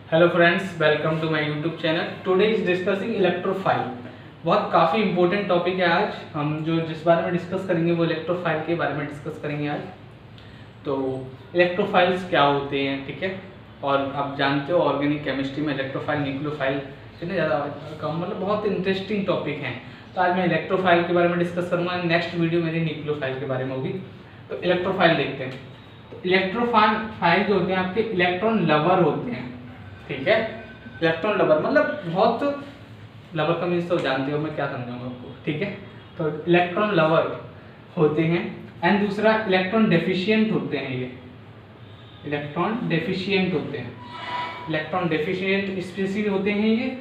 Hello friends, welcome to my YouTube channel. Today is discussing electrophile. बहुत काफ़ी important topic है। आज हम जिस बारे में डिस्कस करेंगे वो इलेक्ट्रोफाइल के बारे में डिस्कस करेंगे आज। तो इलेक्ट्रोफाइल्स क्या होते हैं, ठीक है। और आप जानते हो ऑर्गेनिक केमिस्ट्री में इलेक्ट्रोफाइल न्यूक्लियोफाइल कितने ज़्यादा कम, मतलब बहुत इंटरेस्टिंग टॉपिक हैं। तो आज मैं इलेक्ट्रोफाइल के बारे में डिस्कस करूँगा। नेक्स्ट वीडियो मेरी न्यूक्लियोफाइल के बारे में होगी। तो इलेक्ट्रोफाइल देखते हैं। तो इलेक्ट्रोफाइल जो होते हैं आपके इलेक्ट्रॉन लवर होते हैं, ठीक है। इलेक्ट्रॉन लवर मतलब बहुत लवर का मीन्स तो जानते हो, मैं क्या समझाऊंगा आपको, ठीक है। तो इलेक्ट्रॉन लवर होते हैं। एंड दूसरा इलेक्ट्रॉन डेफिशिएंट होते हैं। ये इलेक्ट्रॉन डेफिशिएंट होते हैं। इलेक्ट्रॉन डेफिशिएंट स्पीशीज होते हैं। ये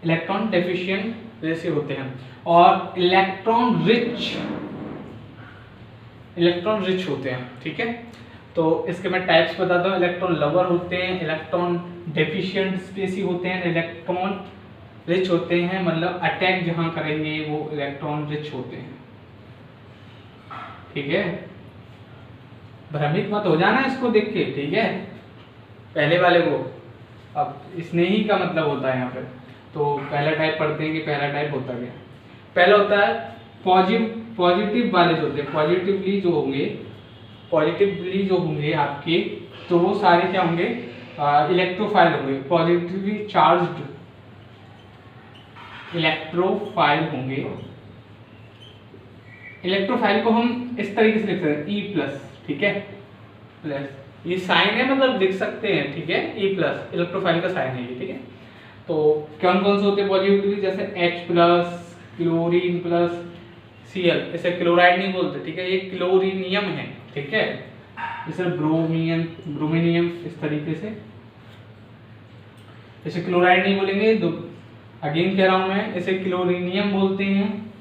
इलेक्ट्रॉन डेफिशिएंट जैसे होते हैं। और इलेक्ट्रॉन रिच होते हैं, ठीक है। तो इसके मैं टाइप्स बताता हूँ। इलेक्ट्रॉन लवर होते हैं, इलेक्ट्रॉन डेफिशिएंट स्पीशीज होते हैं, इलेक्ट्रॉन रिच होते हैं, मतलब अटैक जहां करेंगे वो इलेक्ट्रॉन रिच होते हैं, ठीक है। भ्रमित मत हो जाना इसको देख के, ठीक है, पहले वाले को। अब स्नेही का मतलब होता है यहाँ पे। तो पहला टाइप पढ़ते हैं कि पहला टाइप होता क्या। पहला होता है पॉजिटिव वाले जो होते हैं, पॉजिटिवली जो होंगे आपके, तो वो सारे क्या होंगे, इलेक्ट्रोफाइल होंगे। पॉजिटिवली चार्ज्ड इलेक्ट्रोफाइल होंगे। इलेक्ट्रोफाइल को हम इस तरीके से लिख सकते हैं E+, ठीक है, प्लस। ये साइन है, मतलब लिख सकते हैं, ठीक है। E+, इलेक्ट्रोफाइल का साइन है ये, ठीक है। तो कौन कौन से होते हैं पॉजिटिवली, जैसे H+, क्लोरीन प्लस Cl, इसे क्लोराइड नहीं बोलते, ठीक है। ये क्लोरीनियम है, ठीक है। जैसे ब्रोमीनियम इस तरीके से, इसे क्लोराइड नहीं बोलेंगे। अगेन कह रहा हूं मैं, इसे क्लोरीनियम बोलते हैं।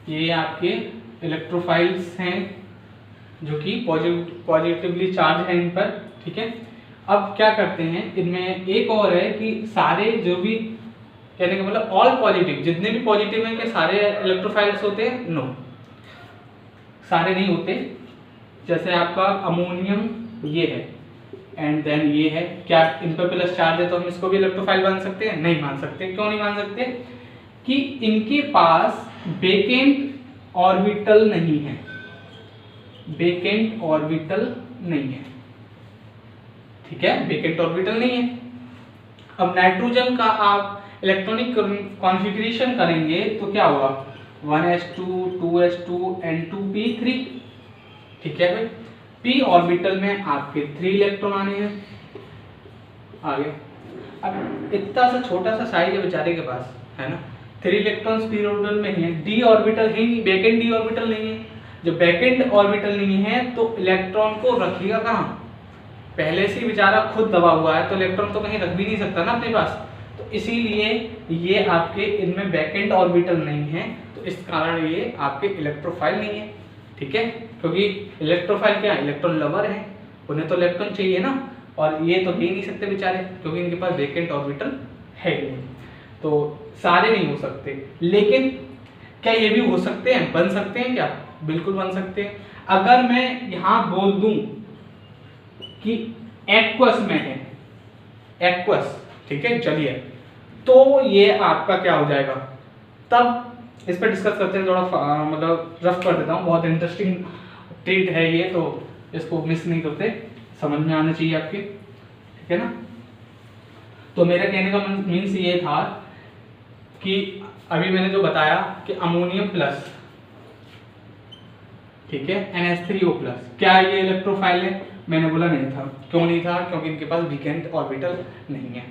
ये आपके इलेक्ट्रोफाइल्स हैं जो कि पॉजिटिवली चार्ज है इन पर, ठीक है। अब क्या करते हैं इनमें, एक और है कि सारे जो भी, कहने का मतलब ऑल पॉजिटिव, जितने भी पॉजिटिव हैं, के सारे इलेक्ट्रोफाइल्स होते हैं? नो, सारे नहीं होते। जैसे आपका अमोनियम ये है एंड देन ये है, क्या इन पर प्लस चार्ज है तो हम इसको भी इलेक्ट्रोफाइल मान सकते हैं? नहीं मान सकते। क्यों नहीं मान सकते? कि इनके पास वेकेंट ऑर्बिटल नहीं है, वेकेंट ऑर्बिटल नहीं है, ठीक है, वेकेंट ऑर्बिटल नहीं है। अब नाइट्रोजन का आप इलेक्ट्रॉनिक कॉन्फ़िगरेशन करेंगे तो क्या होगा, 1s2 2s2 N2p3, ठीक है भाई। p ऑर्बिटल में आपके 3 इलेक्ट्रॉन आने हैं, आगे। अब इतना सा छोटा सा साइज है बेचारे के पास, है ना। 3 इलेक्ट्रॉन्स p ऑर्बिटल में ही है, d ऑर्बिटल है नहीं, बैकेंड d ऑर्बिटल नहीं है। जब बैकेंड ऑर्बिटल नहीं है तो इलेक्ट्रॉन को रखिएगा कहाँ, पहले से ही बेचारा खुद दबा हुआ है, तो इलेक्ट्रॉन तो कहीं रख भी नहीं सकता ना अपने पास। तो इसीलिए ये आपके इनमें बैकेंड ऑर्बिटल नहीं है, तो इस कारण ये आपके इलेक्ट्रोफाइल नहीं है, ठीक है। क्योंकि इलेक्ट्रोफाइल क्या है, इलेक्ट्रॉन लवर है, उन्हें तो इलेक्ट्रॉन चाहिए ना, और ये तो दे नहीं सकते बेचारे, क्योंकि इनके पास बैकेंड ऑर्बिटल है ही नहीं। तो सारे नहीं हो सकते, लेकिन क्या ये भी हो सकते हैं, बन सकते हैं क्या? बिल्कुल बन सकते हैं। अगर मैं यहाँ बोल दूं कि एक्वस में है, एक्वस, ठीक है, जलीय, तो ये आपका क्या हो जाएगा, तब इस पर डिस्कस करते हैं। थोड़ा मतलब रफ कर देता हूँ, बहुत इंटरेस्टिंग ट्रीट है ये, तो इसको मिस नहीं करते, समझ में आना चाहिए आपके, ठीक है ना। तो मेरा कहने का मीन्स ये था कि अभी मैंने जो बताया कि अमोनियम प्लस, ठीक है, NH3O+, क्या ये इलेक्ट्रोफाइल है? मैंने बोला नहीं था। क्यों नहीं था? क्योंकि इनके पास वीकेंट ऑर्बिटल नहीं है।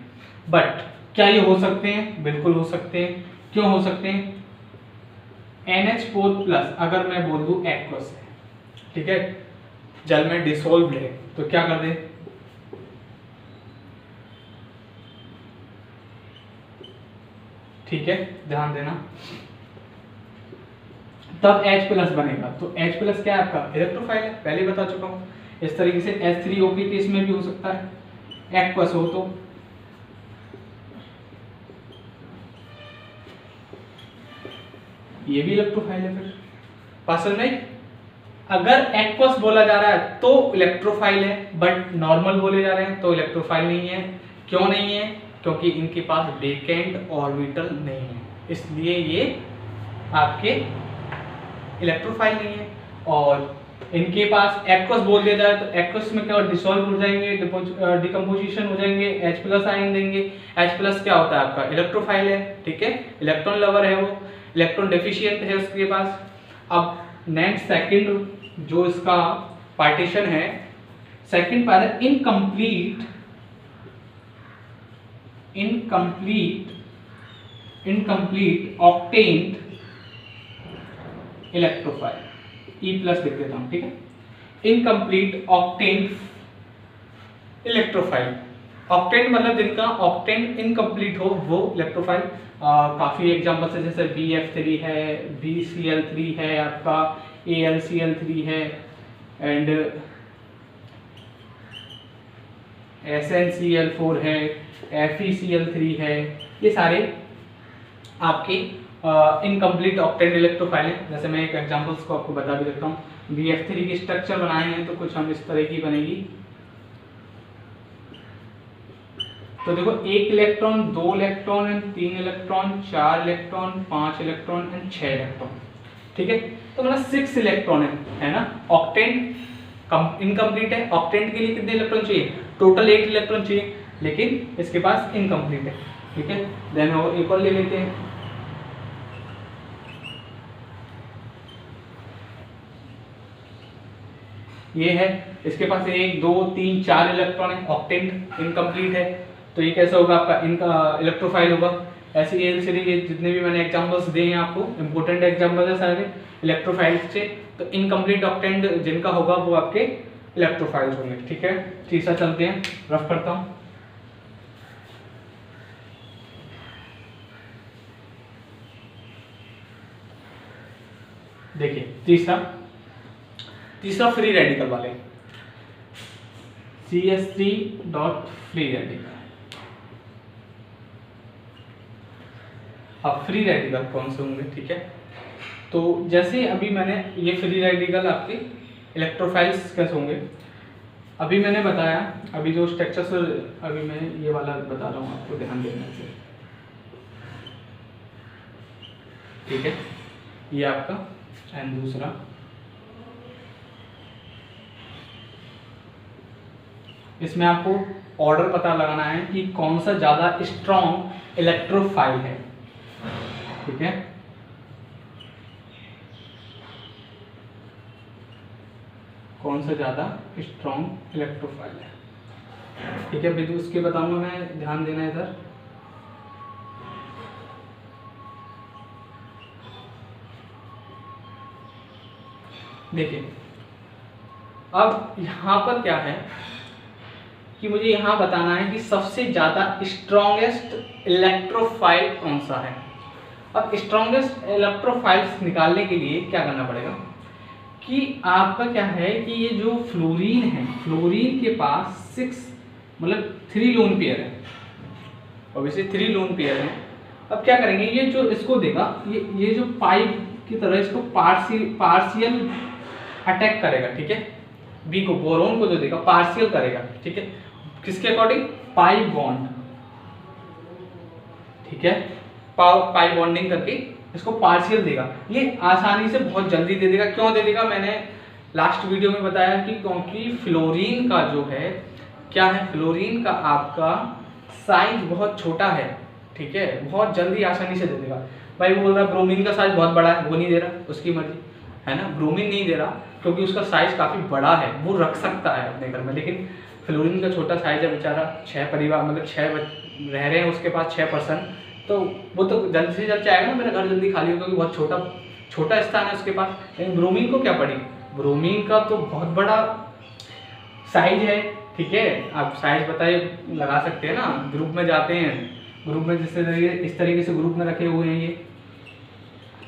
बट क्या ये हो सकते हैं? बिल्कुल हो सकते हैं। क्यों हो सकते हैं? NH4+, अगर मैं बोल दूं एक्वस है, ठीक है, जल में डिसोल्व्ड है, तो क्या कर दे, ठीक है, ध्यान देना, तब H+ बनेगा। तो H+ क्या है आपका, इलेक्ट्रोफाइल है, पहले बता चुका हूं। इस तरीके से H3O के केस में भी हो सकता है, एक्वस हो तो। ये भी इलेक्ट्रोफाइल है, फिर पास नहीं। अगर एक्वस बोला जा रहा है तो इलेक्ट्रोफाइल है, बट नॉर्मल बोले जा रहे हैं तो इलेक्ट्रोफाइल नहीं है। क्यों नहीं है? क्योंकि इनके पास वेकेंट ऑर्बिटल नहीं है, इसलिए ये आपके इलेक्ट्रोफाइल नहीं है। और इनके पास एक्वस बोल दिया जाए तो एक्वस में क्या डिसॉल्व हो जाएंगे, डिकम्पोजिशन हो जाएंगे, H+ आयन देंगे। H+ क्या होता है आपका इलेक्ट्रोफाइल है, ठीक है, इलेक्ट्रॉन लवर है, वो इलेक्ट्रॉन डेफिशिएंट है उसके पास। अब नेक्स्ट सेकंड जो इसका पार्टीशन है, सेकंड पार्ट है इनकम्प्लीट ऑक्टेन्ड इलेक्ट्रोफाइल, E+ लिख देता हूं, ठीक है। इनकम्प्लीट ऑक्टेन इलेक्ट्रोफाइल, ऑक्टेन मतलब जिनका ऑक्टेन इनकम्प्लीट हो वो इलेक्ट्रोफाइल। काफी एग्जांपल्स है, जैसे BF3 है, BCl3 है, आपका AlCl3 है, एंड SnCl4 है, FeCl3 है। ये सारे आपके इनकम्प्लीट ऑक्टेन इलेक्ट्रोफाइल है। जैसे मैं एक एग्जांपल्स को आपको बता भी देता हूँ। BF3 की स्ट्रक्चर बनाए हैं तो कुछ हम इस तरह की बनेगी। तो देखो 1 electron, 2 electron and 3 electron, 4 electron, 5 electron and 6 electron, ठीक है। तो मतलब 6 इलेक्ट्रॉन है ना। ऑक्टेन इनकम्प्लीट है, ऑक्टेन के लिए कितने इलेक्ट्रॉन चाहिए? टोटल 8 इलेक्ट्रॉन चाहिए, लेकिन इसके पास इनकम्प्लीट है, ठीक है। देन हम एक और ले लेते हैं। ये है, इसके पास 1 2 3 4 इलेक्ट्रॉन है, ऑक्टेन इनकम्प्लीट है, तो ये कैसे होगा आपका इनका इलेक्ट्रोफाइल होगा। ऐसे ये सीरीज जितने भी मैंने एग्जांपल्स दिए हैं आपको, इंपॉर्टेंट एग्जांपल है सारे इलेक्ट्रोफाइल से। तो इनकम्प्लीट ऑक्टेन जिनका होगा वो आपके इलेक्ट्रोफाइल्स होंगे, ठीक है। तीसरा चलते हैं, रफ करता हूँ। देखिए तीसरा फ्री रेडिकल वाले, CH3 डॉट फ्री रेडिकल। अब फ्री रेडिकल कौन से होंगे, ठीक है। तो जैसे अभी मैंने ये फ्री रेडिकल आपके इलेक्ट्रोफाइल्स कैसे होंगे अभी मैंने बताया। अभी जो स्ट्रक्चर्स अभी मैं ये वाला बता रहा हूँ आपको, ध्यान देना से, ठीक है। ये आपका एंड दूसरा इसमें आपको ऑर्डर पता लगाना है कि कौन सा ज्यादा स्ट्रॉन्ग इलेक्ट्रोफाइल है, ठीक है। कौन सा ज्यादा स्ट्रॉन्ग इलेक्ट्रोफाइल है, ठीक है। बिल्कुल उसके बताऊंगा मैं, ध्यान देना इधर। देखिए अब यहां पर क्या है कि मुझे यहां बताना है कि सबसे ज्यादा स्ट्रॉन्गेस्ट इलेक्ट्रोफाइल कौन सा है। अब स्ट्रॉन्गेस्ट इलेक्ट्रोफाइल्स निकालने के लिए क्या करना पड़ेगा कि आपका क्या है कि ये जो फ्लोरीन है, फ्लोरीन के पास 3 लोन पेयर है, ऑब्वियसली 3 लोन पेयर है। अब क्या करेंगे, ये जो इसको देगा, ये जो पाइप की तरह इसको पार्शियल अटैक करेगा, ठीक है। बी को, बोरोन को जो देगा पार्शियल करेगा, ठीक है। किसके अकॉर्डिंग? पाई बॉन्ड, ठीक है। पाई बॉन्डिंग करके इसको पार्शियल देगा। ये आसानी से बहुत जल्दी दे देगा। क्यों दे देगा? मैंने लास्ट वीडियो में बताया कि क्योंकि फ्लोरीन का जो है क्या है, फ्लोरीन का आपका साइज बहुत छोटा है, ठीक है, बहुत जल्दी आसानी से दे देगा। भाई वो बोल रहा है ब्रोमीन का साइज बहुत बड़ा है, वो नहीं दे रहा, उसकी मर्जी है ना। ब्रोमीन नहीं दे रहा क्योंकि उसका साइज काफ़ी बड़ा है, वो रख सकता है अपने घर में, लेकिन फ्लोरीन का छोटा साइज है बेचारा। 6 परिवार मतलब 6 रह रहे हैं उसके पास 6 पर्सन, तो वो तो जल्द से जल्द चाहेगा ना मेरा घर जल्दी खाली हो, क्योंकि बहुत छोटा स्थान है उसके पास। लेकिन ब्रोमीन को क्या पड़ी, ब्रोमीन का तो बहुत बड़ा साइज है, ठीक है। आप साइज बताइए, लगा सकते हैं ना। ग्रुप में जाते हैं, ग्रुप में इस तरीके से ग्रुप में रखे हुए हैं ये,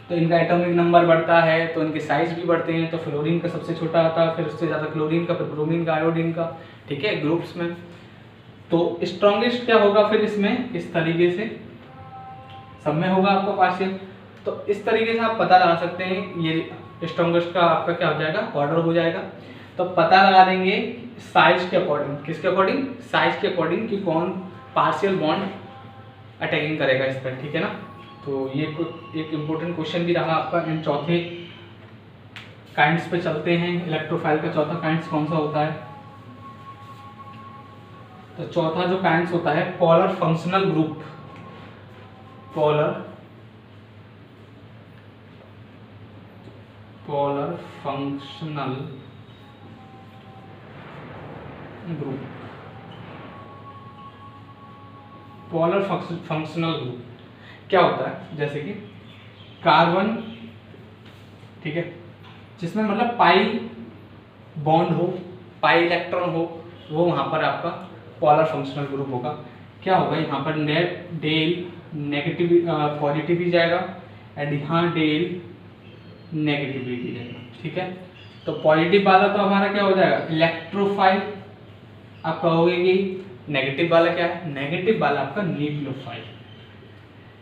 तो इनका एटॉमिक नंबर बढ़ता है तो इनके साइज भी बढ़ते हैं। तो फ्लोरीन का सबसे छोटा आता है, फिर उससे ज़्यादा क्लोरीन का, फिर ब्रोमीन का, आयोडीन का, ठीक है, ग्रुप्स में। तो स्ट्रॉन्गेस्ट क्या होगा फिर इसमें, इस तरीके से सब में होगा आपको पार्शियल। तो इस तरीके से आप पता लगा सकते हैं ये स्ट्रॉन्गेस्ट का आपका क्या हो जाएगा, ऑर्डर हो जाएगा। तो पता लगा देंगे साइज के अकॉर्डिंग, किसके अकॉर्डिंग, साइज के अकॉर्डिंग कि कौन पार्शियल बॉन्ड अटैकिंग करेगा इस पर, ठीक है ना। तो ये एक इम्पोर्टेंट क्वेश्चन भी रहा आपका। इन चौथे काइंड्स पे चलते हैं। इलेक्ट्रोफाइल का चौथा काइंड्स कौन सा होता है? तो चौथा जो काइंड्स होता है polar functional group. Polar functional group. Polar functional group क्या होता है? जैसे कि कार्बन, ठीक है, जिसमें मतलब पाई बॉन्ड हो, पाई इलेक्ट्रॉन हो, वो वहां पर आपका पोलर फंक्शनल ग्रुप होगा। क्या होगा यहाँ पर, नेट डेल नेगेटिव पॉजिटिव ही जाएगा एंड यहाँ डेल नेगेटिविटी जाएगा, ठीक है। तो पॉजिटिव वाला तो हमारा क्या हो जाएगा, इलेक्ट्रोफाइल। आप कहोगे कि नेगेटिव वाला क्या है? नेगेटिव वाला आपका न्यूक्लियोफाइल।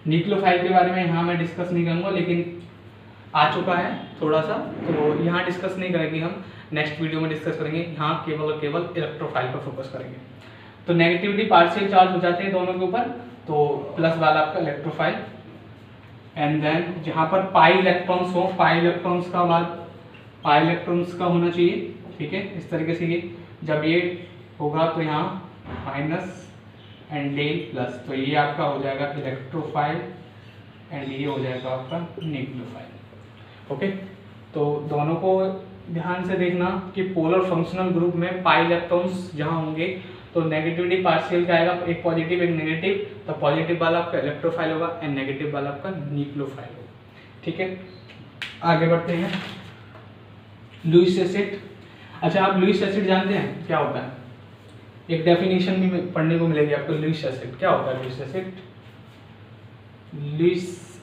न्यूक्लियोफाइल के बारे में यहाँ मैं डिस्कस नहीं करूँगा, लेकिन आ चुका है थोड़ा सा, तो यहाँ डिस्कस नहीं करेंगे हम, नेक्स्ट वीडियो में डिस्कस करेंगे। यहाँ केवल और केवल इलेक्ट्रोफाइल पर फोकस करेंगे। तो नेगेटिविटी पार्शियल चार्ज हो जाते हैं दोनों के ऊपर, तो प्लस वाला आपका इलेक्ट्रोफाइल। एंड देन जहाँ पर पाई इलेक्ट्रॉन्स हो, पाई इलेक्ट्रॉन्स का बाद पाई इलेक्ट्रॉन्स का होना चाहिए, ठीक है। इस तरीके से ये जब ये होगा तो यहाँ माइनस एंड डेल प्लस, तो ये आपका हो जाएगा इलेक्ट्रोफाइल एंड ये हो जाएगा आपका न्यूक्लियोफाइल। ओके, तो दोनों को ध्यान से देखना कि पोलर फंक्शनल ग्रुप में पाई इलेक्ट्रॉन्स जहाँ होंगे तो नेगेटिविटी पार्शियल का आएगा, एक पॉजिटिव एक नेगेटिव, तो पॉजिटिव वाला आपका इलेक्ट्रोफाइल होगा एंड नेगेटिव वाला आपका न्यूक्लियोफाइल होगा, ठीक है। आगे बढ़ते हैं। Lewis acid. अच्छा, आप लुईस एसिड जानते हैं क्या होता है? एक डेफिनेशन भी पढ़ने को मिलेगी आपको। लुईस एसिड क्या होता है? लुईस एसिड, लुईस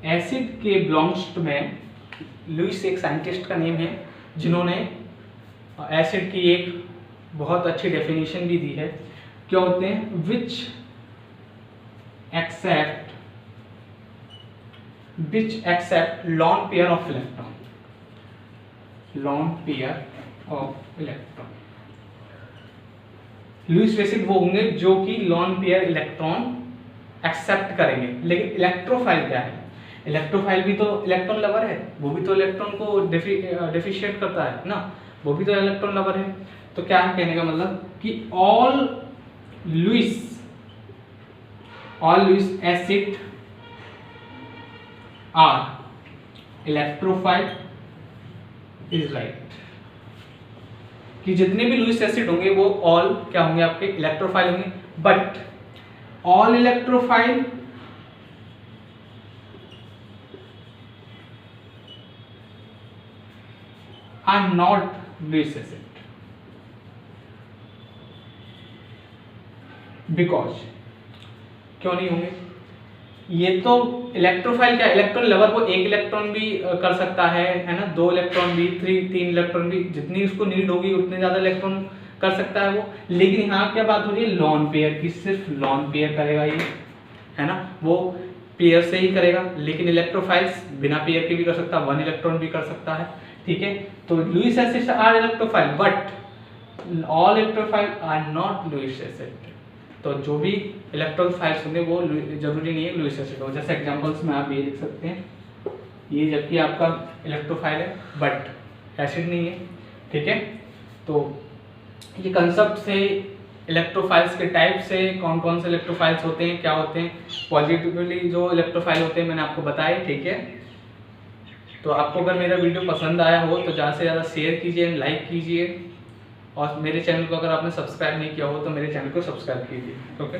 एसिड के बिलोंग्स में, लुईस एक साइंटिस्ट का नेम है जिन्होंने एसिड की एक बहुत अच्छी डेफिनेशन भी दी है। क्या होते हैं? Which accept lone pair of electron, lone pair of electron. Lewis acid वो होंगे जो कि लॉन पेयर इलेक्ट्रॉन एक्सेप्ट करेंगे। लेकिन इलेक्ट्रोफाइल क्या है? इलेक्ट्रोफाइल भी तो इलेक्ट्रॉन लवर है, वो भी तो इलेक्ट्रॉन को डिफिशिएट करता है ना, वो भी तो इलेक्ट्रॉन लवर है। तो क्या है कहने का मतलब कि all Lewis acid are electrophile is right, कि जितने भी लुईस एसिड होंगे वो ऑल क्या होंगे आपके इलेक्ट्रोफाइल होंगे। But all electrophile are not Lewis acid, because क्यों नहीं होंगे? ये तो इलेक्ट्रोफाइल क्या, इलेक्ट्रॉन लवर, वो एक इलेक्ट्रॉन भी कर सकता है ना, दो इलेक्ट्रॉन भी, तीन इलेक्ट्रॉन भी, जितनी उसको नीड होगी उतने ज्यादा इलेक्ट्रॉन कर सकता है वो। लेकिन यहाँ क्या बात हो रही है? लॉन पेयर की, सिर्फ लॉन पेयर करेगा ये, है ना, वो पेयर से ही करेगा। लेकिन इलेक्ट्रोफाइल्स बिना पेयर के भी कर सकता है, वन इलेक्ट्रॉन भी कर सकता है, ठीक है। तो Lewis acid are electrophile but all electrophile are not Lewis acid. तो जो भी इलेक्ट्रोफाइल्स होंगे वो जरूरी नहीं है लुईस एसिड हो। जैसे एग्जांपल्स में आप ये देख सकते हैं, ये जबकि आपका इलेक्ट्रोफाइल है बट एसिड नहीं है, ठीक है। तो ये कंसेप्ट से इलेक्ट्रोफाइल्स के टाइप से कौन कौन से इलेक्ट्रोफाइल्स होते हैं, क्या होते हैं, पॉजिटिवली जो इलेक्ट्रोफाइल होते हैं मैंने आपको बताया, ठीक है। तो आपको अगर मेरा वीडियो पसंद आया हो तो ज़्यादा से ज़्यादा शेयर कीजिए, लाइक कीजिए, और मेरे चैनल को अगर आपने सब्सक्राइब नहीं किया हो तो मेरे चैनल को सब्सक्राइब कीजिए, ओके।